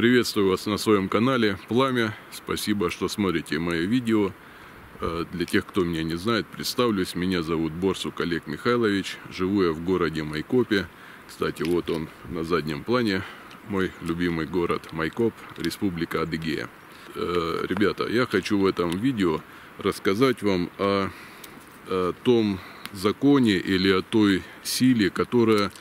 Приветствую вас на своем канале Пламя. Спасибо, что смотрите мои видео. Для тех, кто меня не знает, представлюсь. Меня зовут Борсук Олег Михайлович. Живу я в городе Майкопе. Кстати, вот он на заднем плане. Мой любимый город Майкоп, Республика Адыгея. Ребята, я хочу в этом видео рассказать вам о том законе или о той силе, которая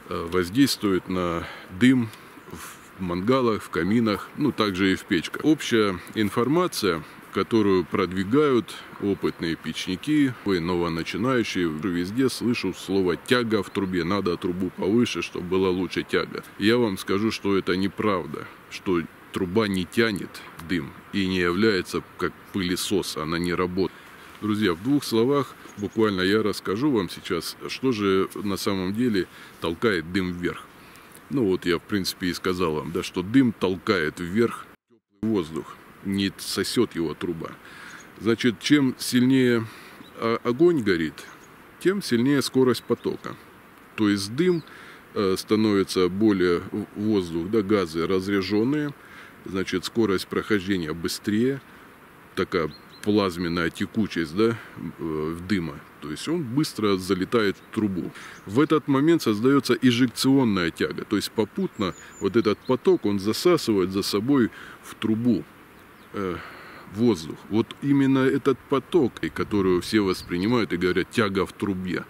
воздействует на дым в мангалах, в каминах, ну также и в печках. Общая информация, которую продвигают опытные печники, новоначинающие, везде слышу слово «тяга в трубе», надо трубу повыше, чтобы была лучше тяга. Я вам скажу, что это неправда, что труба не тянет дым и не является как пылесос, она не работает. Друзья, в двух словах буквально я расскажу вам сейчас, что же на самом деле толкает дым вверх. Ну вот я в принципе и сказал вам, да, что дым толкает вверх теплый воздух, не сосет его труба. Значит, чем сильнее огонь горит, тем сильнее скорость потока. То есть дым становится более воздух, да, газы разряженные, значит скорость прохождения быстрее, такая плазменная текучесть, да, дыма. То есть он быстро залетает в трубу. В этот момент создается эжекционная тяга. То есть попутно вот этот поток, он засасывает за собой в трубу воздух. Вот именно этот поток, который все воспринимают и говорят «тяга в трубе».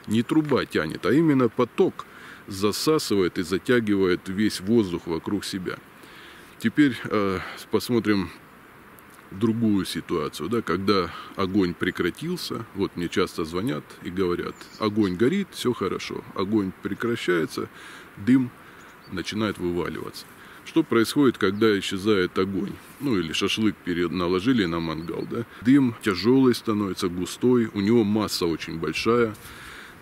Не труба тянет, а именно поток засасывает и затягивает весь воздух вокруг себя. Теперь посмотрим другую ситуацию, да, когда огонь прекратился. Вот мне часто звонят и говорят: огонь горит, все хорошо, огонь прекращается, дым начинает вываливаться. Что происходит, когда исчезает огонь? Ну или шашлык наложили на мангал, да? Дым тяжелый становится, густой, у него масса очень большая,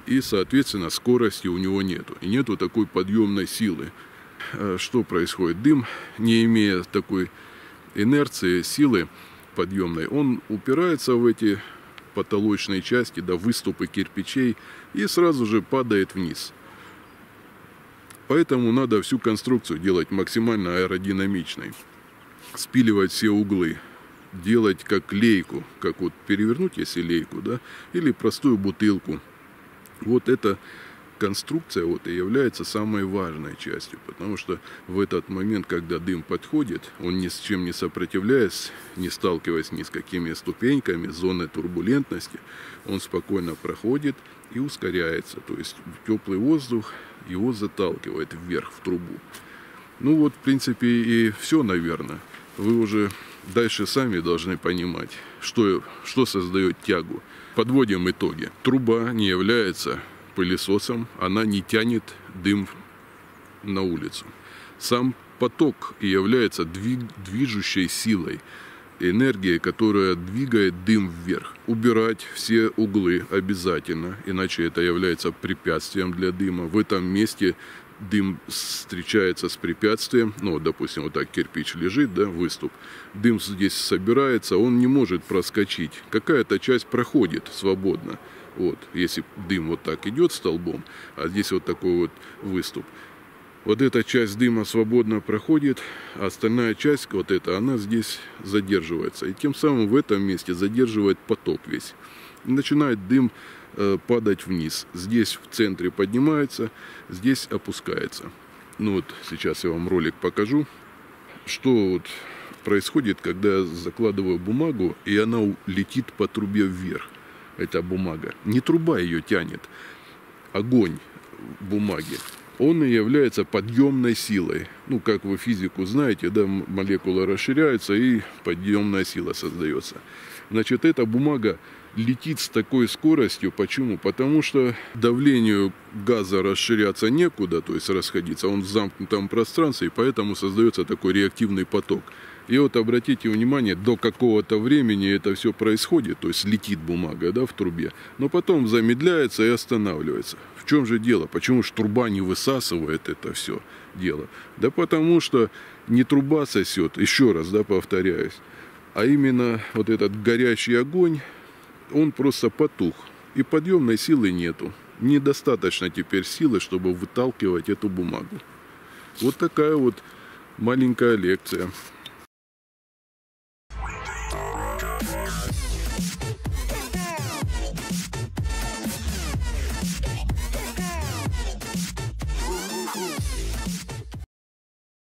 и соответственно скорости у него нету, и нету такой подъемной силы. Что происходит? Дым, не имея такой инерции, силы подъемной, он упирается в эти потолочные части, да, выступы кирпичей, и сразу же падает вниз. Поэтому надо всю конструкцию делать максимально аэродинамичной, спиливать все углы, делать как лейку, как вот перевернуть, если лейку, да, или простую бутылку. Вот эта конструкция вот и является самой важной частью, потому что в этот момент, когда дым подходит, он ни с чем не сопротивляясь, не сталкиваясь ни с какими ступеньками, зоны турбулентности, он спокойно проходит и ускоряется. То есть теплый воздух его заталкивает вверх в трубу. Ну вот, в принципе, и все, наверное. Вы уже дальше сами должны понимать, что создает тягу. Подводим итоги. Труба не является пылесосом, она не тянет дым на улицу. Сам поток и является движущей силой, энергией, которая двигает дым вверх. Убирать все углы обязательно, иначе это является препятствием для дыма. В этом месте дым встречается с препятствием, ну, допустим, вот так кирпич лежит, да, выступ, дым здесь собирается, он не может проскочить. Какая-то часть проходит свободно. Вот, если дым вот так идет столбом, а здесь вот такой вот выступ. Вот эта часть дыма свободно проходит, а остальная часть, вот эта, она здесь задерживается. И тем самым в этом месте задерживает поток весь. И начинает дым падать вниз. Здесь в центре поднимается, здесь опускается. Ну вот сейчас я вам ролик покажу, что вот происходит, когда я закладываю бумагу, и она летит по трубе вверх. Эта бумага. Не труба ее тянет, огонь бумаги. Он и является подъемной силой. Ну, как вы физику знаете, да, молекулы расширяются и подъемная сила создается. Значит, эта бумага летит с такой скоростью. Почему? Потому что давлению газа расширяться некуда, то есть расходиться. Он в замкнутом пространстве, и поэтому создается такой реактивный поток. И вот обратите внимание, до какого-то времени это все происходит, то есть летит бумага, да, в трубе, но потом замедляется и останавливается. В чем же дело? Почему же труба не высасывает это все дело? Да потому что не труба сосет, еще раз, да, повторяюсь, а именно вот этот горящий огонь, он просто потух, и подъемной силы нету. Недостаточно теперь силы, чтобы выталкивать эту бумагу. Вот такая вот Маленькая лекция.